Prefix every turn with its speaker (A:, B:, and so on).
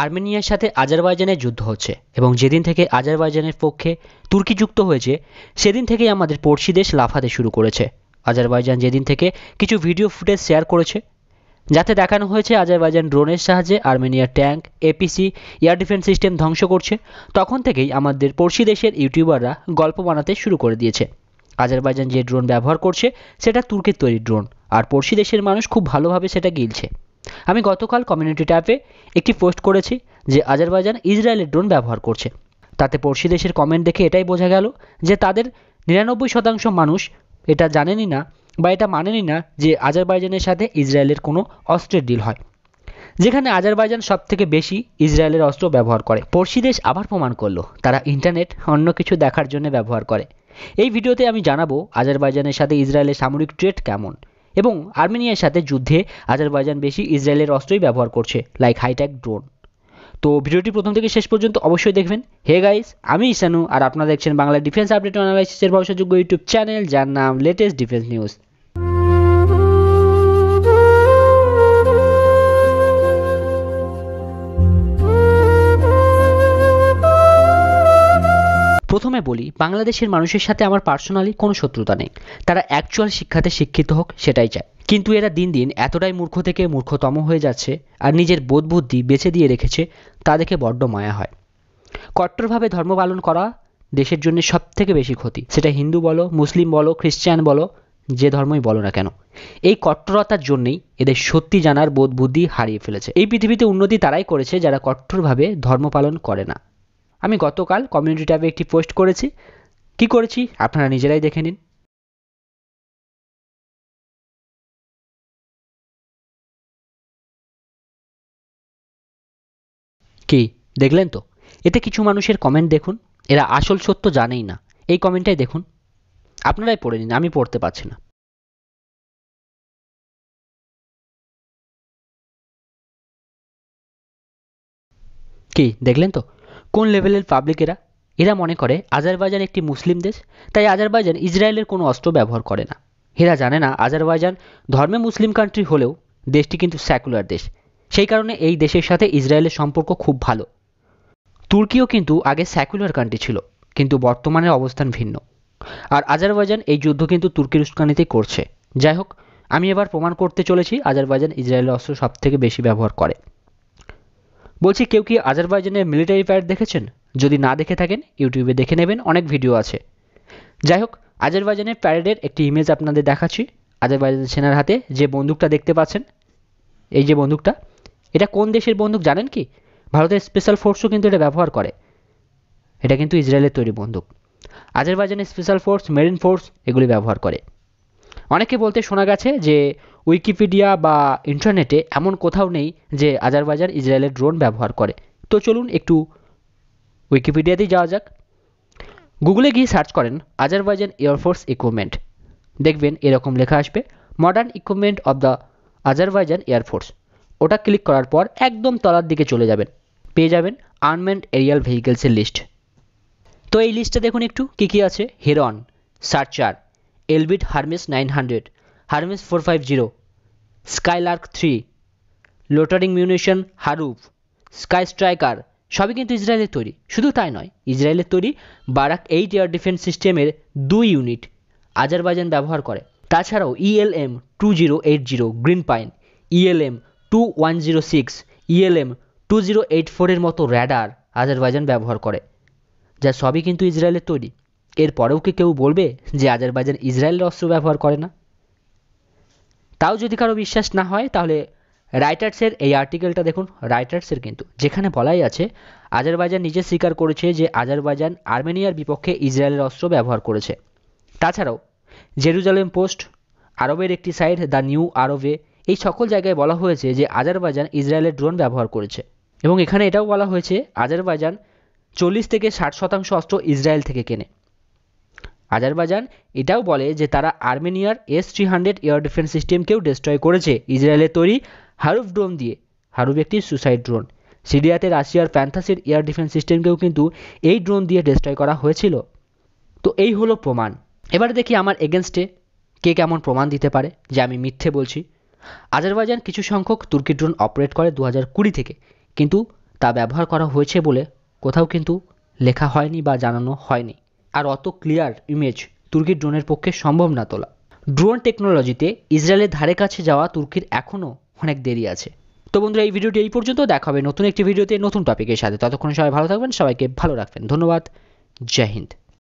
A: আর্মেনিয়ার সাথে আজারবাইজানের যুদ্ধ হচ্ছে এবং যেদিন থেকে আজারবাইজানের পক্ষে তুর্কি যুক্ত হয়েছে সেদিন থেকেই আমাদের পড়শি দেশ লাফাতে শুরু করেছে। আজারবাইজান যেদিন থেকে কিছু ভিডিও ফুটেজ শেয়ার করেছে যাতে দেখানো হয়েছে আজারবাইজান ড্রোনের সাহায্যে আর্মেনিয়ার tank, APC, air defence system ধ্বংস করছে, তখন থেকেই আমাদের পড়শি দেশের ইউটিউবাররা গল্প বানাতে শুরু করে দিয়েছে। আজারবাইজান যে ড্রোন ব্যবহার করছে সেটা তুর্কির তৈরি ড্রোন, আর পড়শি দেশের মানুষ খুব ভালোভাবে সেটা গিলছে। আমি গতকাল কমিউনিটি ট্যাবে একটি পোস্ট করেছি যে আজারবাইজান ইসরায়েলের ড্রোন ব্যবহার করছে। তাতে পড়শি দেশের কমেন্ট দেখে এটাই বোঝা গেল যে তাদের 99% মানুষ এটা জানেনই না বা এটা মানেনই না যে আজারবাইজানের সাথে ইসরায়েলের কোনো অস্ত্রের ডিল হয়, যেখানে আজারবাইজান সব থেকে বেশি ইসরায়েলের অস্ত্র ব্যবহার করে। পড়শি দেশ আবার প্রমাণ করলো তারা ইন্টারনেট অন্য কিছু দেখার জন্য ব্যবহার করে। এই ভিডিওতে আমি জানাবো আজারবাইজানের সাথে ইসরায়েলের সামরিক ট্রেড কেমন এবং আর্মেনিয়ার সাথে যুদ্ধে আজারবাইজান বেশি ইসরায়েলের অস্ত্রই ব্যবহার করছে, লাইক হাইটেক ড্রোন। তো ভিডিওটি প্রথম থেকে শেষ পর্যন্ত অবশ্যই দেখবেন। হে গাইস, আমি ইসানু আর আপনারা দেখছেন বাংলা ডিফেন্স আপডেট অ্যানালাইসিসের ভরসাযোগ্য ইউটিউব চ্যানেল, যার নাম লেটেস্ট ডিফেন্স নিউজ। প্রথমে বলি, বাংলাদেশের মানুষের সাথে আমার পার্সোনালি কোনো শত্রুতা নেই, তারা অ্যাকচুয়াল শিক্ষাতে শিক্ষিত হোক সেটাই চায়। কিন্তু এরা দিন দিন এতটাই মূর্খ থেকে মূর্খতম হয়ে যাচ্ছে আর নিজের বোধ বুদ্ধি বেছে দিয়ে রেখেছে, তা দেখে বড্ড মায়া হয়। কট্টরভাবে ধর্ম পালন করা দেশের জন্য সব থেকে বেশি ক্ষতি, সেটা হিন্দু বলো, মুসলিম বলো, খ্রিস্টান বলো, যে ধর্মই বলো না কেন। এই কট্টরতার জন্যই এদের সত্যি জানার বোধ বুদ্ধি হারিয়ে ফেলেছে। এই পৃথিবীতে উন্নতি তারাই করেছে যারা কট্টরভাবে ধর্ম পালন করে না। আমি গতকাল কমিউনিটি ট্যাবে একটি পোস্ট করেছি, কি করেছি আপনারা নিজেরাই দেখে নিন। কি দেখলেন তো? এতে কিছু মানুষের কমেন্ট দেখুন, এরা আসল সত্য জানেই না। এই কমেন্টটাই দেখুন, আপনারাই পড়ে নিন, আমি পড়তে পারছি না। কি দেখলেন তো কোন লেভেলের পাবলিক এরা? এরা মনে করে আজারবাইজান একটি মুসলিম দেশ, তাই আজারবাইজান ইসরায়েলের কোনো অস্ত্র ব্যবহার করে না। এরা জানে না আজারবাইজান ধর্মে মুসলিম কান্ট্রি হলেও দেশটি কিন্তু সেকুলার দেশ, সেই কারণে এই দেশের সাথে ইসরায়েলের সম্পর্ক খুব ভালো। তুর্কিও কিন্তু আগে সেকুলার কান্ট্রি ছিল, কিন্তু বর্তমানে অবস্থান ভিন্ন। আর আজারবাইজান এই যুদ্ধ কিন্তু তুর্কির উস্কানিতেই করছে। যাই হোক, আমি এবার প্রমাণ করতে চলেছি আজারবাইজান ইসরায়েলের অস্ত্র সব থেকে বেশি ব্যবহার করে। বলছি, কেউ কি আজারবাইজানের মিলিটারি প্যারেড দেখেছেন? যদি না দেখে থাকেন ইউটিউবে দেখে নেবেন, অনেক ভিডিও আছে। যাই হোক, আজারবাইজানের প্যারেডের একটি ইমেজ আপনাদের দেখাচ্ছি। আজারবাইজান সেনার হাতে যে বন্দুকটা দেখতে পাচ্ছেন, এই যে বন্দুকটা, এটা কোন দেশের বন্দুক জানেন কি? ভারতের স্পেশাল ফোর্সও কিন্তু এটা ব্যবহার করে। এটা কিন্তু ইসরায়েলের তৈরি বন্দুক। আজারবাইজানের স্পেশাল ফোর্স, মেরিন ফোর্স এগুলি ব্যবহার করে। অনেকে বলতে শোনা গেছে যে উইকিপিডিয়া বা ইন্টারনেটে এমন কোথাও নেই যে আজারবাইজান ইসরায়েলের ড্রোন ব্যবহার করে। তো চলুন একটু উইকিপিডিয়াতেই যাওয়া যাক। গুগলে গিয়ে সার্চ করেন আজারবাইজান এয়ারফোর্স ইকুইপমেন্ট, দেখবেন এরকম লেখা আসবে modern equipment of the Azerbaijan air force. ওটা ক্লিক করার পর একদম তলার দিকে চলে যাবেন, পেয়ে যাবেন আনম্যান্ড এরিয়াল ভেহিকেলসের লিস্ট। তো এই লিস্টে দেখুন একটু কী কী আছে। Heron, Searcher, Elbit Hermes 900, Hermes 450, Skylark 3, loitering munition Harop, Sky Striker, সবই কিন্তু ইসরায়েলের তৈরি। শুধু তাই নয়, ইসরায়েলের তৈরি বারাক 8 এয়ার ডিফেন্স সিস্টেমের 2 ইউনিট আজারবাইজান ব্যবহার করে। তাছাড়াও ELM 2080 green pine, ELM 2106, ELM 2084 এর মতো র্যাডার আজারবাইজান ব্যবহার করে, যা সবই কিন্তু ইসরায়েলের তৈরি। এরপরেও কি কেউ বলবে যে আজারবাইজান ইসরায়েলের অস্ত্র ব্যবহার করে না? তাও যদি কারো বিশ্বাস না হয় তাহলে রাইটার্সের এই আর্টিকেলটা দেখুন। রাইটার্সের কিন্তু যেখানে বলাই আছে আজারবাইজান নিজে স্বীকার করেছে যে আজারবাইজান আর্মেনিয়ার বিপক্ষে ইসরায়েলের অস্ত্র ব্যবহার করেছে। তাছাড়াও জেরুজালেম পোস্ট, আরবের একটি সাইট দ্য নিউ আরবে, এই সকল জায়গায় বলা হয়েছে যে আজারবাইজান ইসরায়েলের ড্রোন ব্যবহার করেছে। এবং এখানে এটাও বলা হয়েছে আজারবাইজান 40 থেকে 60% অস্ত্র ইসরায়েল থেকে কেনে। আজারবাইজান এটাও বলে যে তারা আর্মেনিয়ার S-300 এয়ার ডিফেন্স সিস্টেমকেও ডিস্ট্রয় করেছে ইসরায়েলের তৈরি হারুফ ড্রোন দিয়ে। হারুফ একটি সুসাইড ড্রোন। সিরিয়াতে রাশিয়ার প্যান্থাসের এয়ার ডিফেন্স সিস্টেমকেও কিন্তু এই ড্রোন দিয়ে ডিস্ট্রয় করা হয়েছিল। তো এই হলো প্রমাণ। এবারে দেখি আমার এগেনস্টে কে কেমন প্রমাণ দিতে পারে যে আমি মিথ্যে বলছি। আজারবাইজান কিছু সংখ্যক তুর্কি ড্রোন অপারেট করে 2020 থেকে, কিন্তু তা ব্যবহার করা হয়েছে বলে কোথাও কিন্তু লেখা হয়নি বা জানানো হয়নি। আর অত ক্লিয়ার ইমেজ তুর্কির ড্রোনের পক্ষে সম্ভব না তোলা। ড্রোন টেকনোলজিতে ইসরায়েলের ধারে কাছে যাওয়া তুর্কির এখনও অনেক দেরি আছে। তো বন্ধুরা, এই ভিডিওটি এই পর্যন্ত। দেখা হবে নতুন একটি ভিডিওতে নতুন টপিকের সাথে। ততক্ষণ সবাই ভালো থাকবেন, সবাইকে ভালো রাখবেন। ধন্যবাদ। জয় হিন্দ।